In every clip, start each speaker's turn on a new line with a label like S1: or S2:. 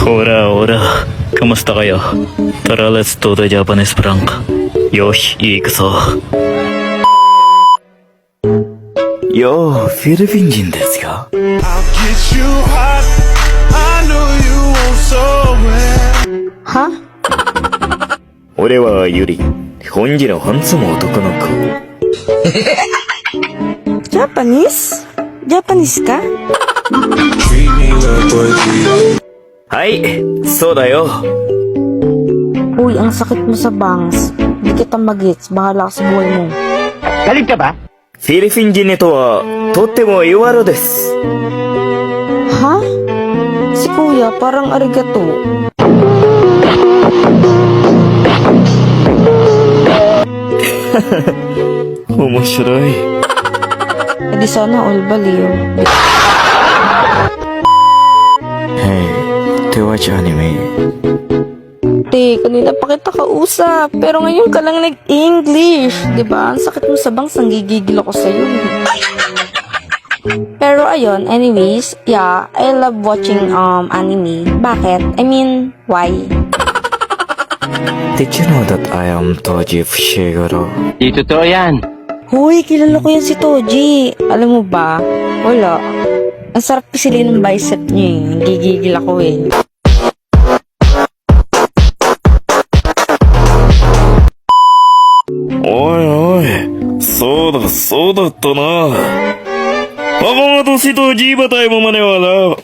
S1: Ora, ora. Kamusta kayo? Tara, let's do the Japanese prank. Yoshi, ikuzo. Yo, フィリピン人ですか?
S2: I'll get you hot. I know you want some.
S3: は
S1: 俺はユリ。本気のハンサム男の子。
S3: ジャパニーズジャパニーズか
S2: Treat me like what you
S1: はい、そうだよ。
S3: Uy, ang sakit mo sa bangs. Di kita magits. Bahala ka sa buhay mo.
S1: フィリピン人にとは、とってもいいわろです。
S3: Ha? Si kuya, parang arigato.
S1: Omoshiroi.
S3: E di sana all baliw.
S1: Hey, to watch anime.
S3: Te, kanina pa kita kausap. Pero ngayon ka lang nag-English. Diba? Ang sakit mo sa bangs. Nanggigigil ako sa'yo. Pero ayun, anyways, yeah, I love watching anime. Bakit? I mean, why?
S1: Did you know that I am Toji Fushiguro?
S4: Di totoo yan.
S3: Hoy, kilala ko yan si Toji. Alam mo ba? Wala. Ang sarap pisilin ng bicep niya eh. Gigigil ako eh.
S1: おいおい、そうだったな。Ako nga to si Toji, ba tayo mo maniwala?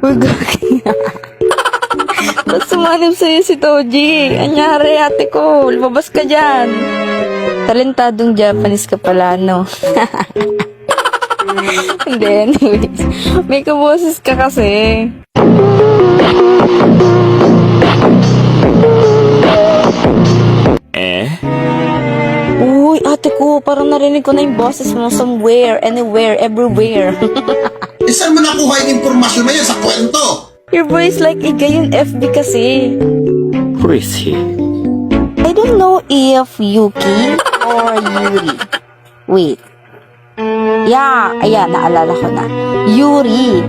S3: Uy, gagi. Ba't sumanib sa'yo si Toji? Anyari, ate ko. Lumabas ka dyan. Talentadong Japanese ka pala, no? Hindi, anyways. May kaboses ka kasi. Uy, ate ko, parang narinig ko na yung boses mo somewhere, anywhere, everywhere.
S5: Eh, saan mo nakuha yung impormasyon na yun sa kwento?
S3: Your voice like Iga yung FB kasi.
S1: Who is he?
S3: I don't know if Yuki or Yuri. Wait. Yeah, ayan, naalala ko na. Yuri.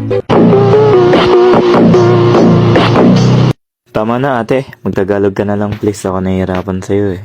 S1: Tama na ate, magtagalog ka na lang please, ako nahihirapan sa'yo eh.